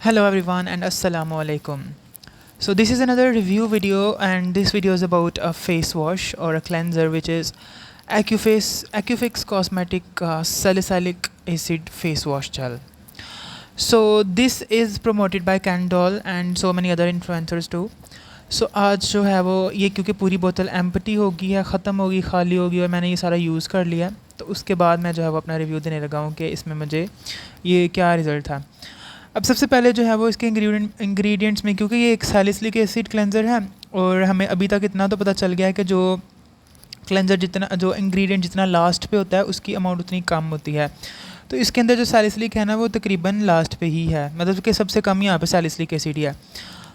Hello everyone and assalamu alaikum. So this is another review video, and this video is about a face wash or a cleanser which is Acufix Cosmetic Salicylic Acid Face Wash Gel. So this is promoted by Candol and so many other influencers too. सो आज जो है वो ये क्योंकि पूरी बोतल empty हो गई है, ख़त्म होगी, खाली होगी और मैंने ये सारा यूज़ कर लिया है, तो उसके बाद मैं जो है वो अपना रिव्यू देने लगा हूँ कि इसमें मुझे ये क्या रिज़ल्ट था। अब सबसे पहले जो है वो इसके इंग्रेडिएंट्स में, क्योंकि ये एक सैलिसिलिक एसिड क्लेंज़र है और हमें अभी तक इतना तो पता चल गया है कि जो क्लेंज़र जितना जो इंग्रेडिएंट जितना लास्ट पे होता है उसकी अमाउंट उतनी कम होती है। तो इसके अंदर जो सैलिसिलिक है ना वो तकरीबन लास्ट पे ही है, मतलब कि सबसे कम यहाँ पे सैलिसिलिक एसिड ही है।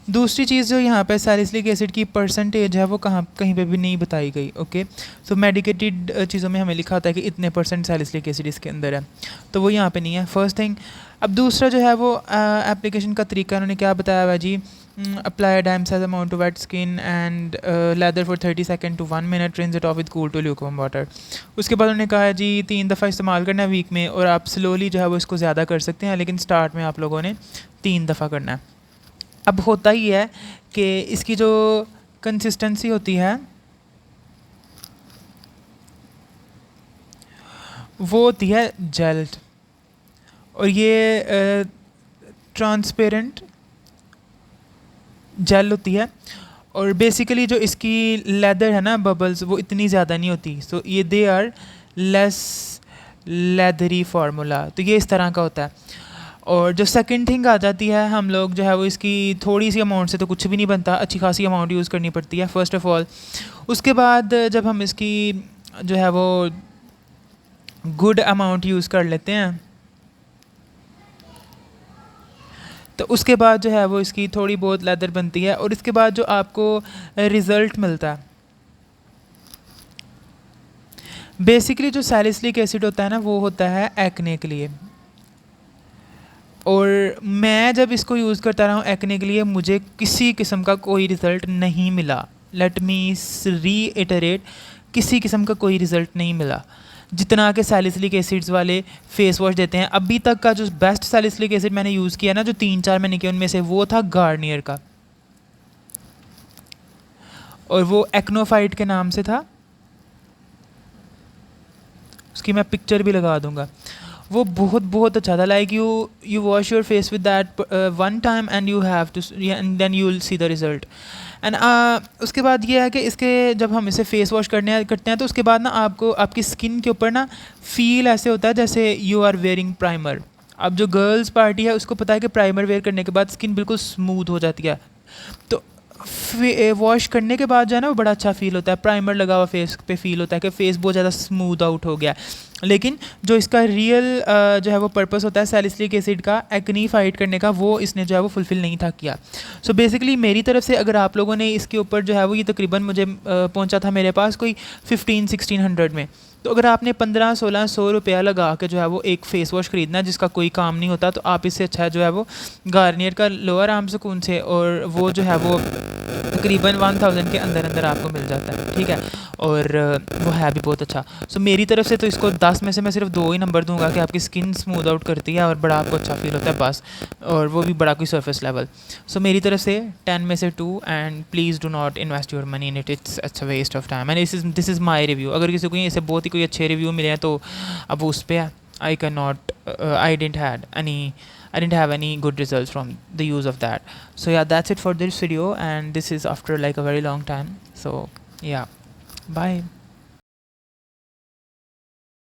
दूसरी चीज़ जो यहाँ पे सैलिसिलिक एसिड की परसेंटेज है वो कहीं पे भी नहीं बताई गई। ओके, सो मेडिकेटेड चीज़ों में हमें लिखा होता है कि इतने % सैलिसिलिक एसिड इसके अंदर है, तो वो यहाँ पे नहीं है, फर्स्ट थिंग। अब दूसरा जो है वो एप्लीकेशन का तरीका उन्होंने क्या बताया हुआ जी, apply dime size amount to wet skin and lather for 30 second to 1 minute, rinse it off with cool to lukewarm water. उसके बाद उन्होंने कहा है जी 3 दफ़ा इस्तेमाल करना है वीक में, और आप स्लोली जो है वो इसको ज़्यादा कर सकते हैं, लेकिन स्टार्ट में आप लोगों ने 3 दफ़ा करना है। अब होता ही है कि इसकी जो कंसिस्टेंसी होती है वो होती है जेल्ड, और ये ट्रांसपेरेंट जेल होती है, और बेसिकली जो इसकी लेदर है ना, बबल्स, वो इतनी ज़्यादा नहीं होती। सो ये they are less leathery formula, तो ये इस तरह का होता है। और जो सेकंड थिंग आ जाती है, हम लोग जो है वो इसकी थोड़ी सी अमाउंट से तो कुछ भी नहीं बनता, अच्छी खासी अमाउंट यूज़ करनी पड़ती है फ़र्स्ट ऑफ़ ऑल। उसके बाद जब हम इसकी जो है वो गुड अमाउंट यूज़ कर लेते हैं, तो उसके बाद जो है वो इसकी थोड़ी बहुत लेदर बनती है, और इसके बाद जो आपको रिज़ल्ट मिलता है, बेसिकली जो सैलिसिलिक एसिड होता है ना वो होता है एक्ने के लिए, और मैं जब इसको यूज़ करता रहा हूँ एक्ने के लिए, मुझे किसी किस्म का कोई रिज़ल्ट नहीं मिला। लेट मी रीइटरेट, किसी किस्म का कोई रिज़ल्ट नहीं मिला जितना कि सैलिसिलिक एसिड्स वाले फेस वॉश देते हैं। अभी तक का जो बेस्ट सैलिसिलिक एसिड मैंने यूज़ किया ना, जो 3-4 महीने के, उनमें से वो था गार्नियर का, और वो एक्नोफाइट के नाम से था, उसकी मैं पिक्चर भी लगा दूंगा। वो बहुत बहुत अच्छा था। Like you wash your face with that 1 time and you have to and then you will see the result. And उसके बाद ये है कि इसके जब हम इसे फेस वॉश करते हैं तो उसके बाद ना आपको आपकी स्किन के ऊपर ना फील ऐसे होता है जैसे यू आर वेयरिंग प्राइमर। अब जो गर्ल्स पार्टी है उसको पता है कि प्राइमर वेयर करने के बाद स्किन बिल्कुल स्मूथ हो जाती है, तो वॉश करने के बाद जो है ना वो बड़ा अच्छा फील होता है। प्राइमर लगा हुआ फेस पे फील होता है कि फेस बहुत ज़्यादा स्मूथ आउट हो गया। लेकिन जो इसका रियल जो है वो पर्पस होता है सैलिसिलिक एसिड का एक्ने फाइट करने का, वो इसने जो है वो फुलफ़िल नहीं था किया। सो बेसिकली मेरी तरफ से अगर आप लोगों ने इसके ऊपर जो है वो, ये तकरीबन मुझे पहुंचा था मेरे पास कोई 1500-1600 में, तो अगर आपने 1500-1600 रुपया लगा के जो है वो एक फ़ेस वॉश ख़रीदना है जिसका कोई काम नहीं होता, तो आप इससे अच्छा जो है वो गार्नियर का लो आराम सुकून से, और वो जो है वो तकरीबन 1000 के अंदर अंदर आपको मिल जाता है, ठीक है, और वो है भी बहुत अच्छा। सो मेरी तरफ से तो इसको 10 में से मैं सिर्फ 2 ही नंबर दूंगा कि आपकी स्किन स्मूथ आउट करती है और बड़ा आपको अच्छा फील होता है बस, और वो भी बड़ा कोई सरफेस लेवल। सो मेरी तरफ से 10 में से 2, and please do not invest your money in it, it's a waste of time, and this is my review. अगर किसी को ऐसे बहुत ही कोई अच्छे रिव्यू मिले हैं तो अब वो उस पर है। I can not, I didn't have any good results from the use of that. So yeah, that's it for this video, and this is after like a very long time. So yeah, bye.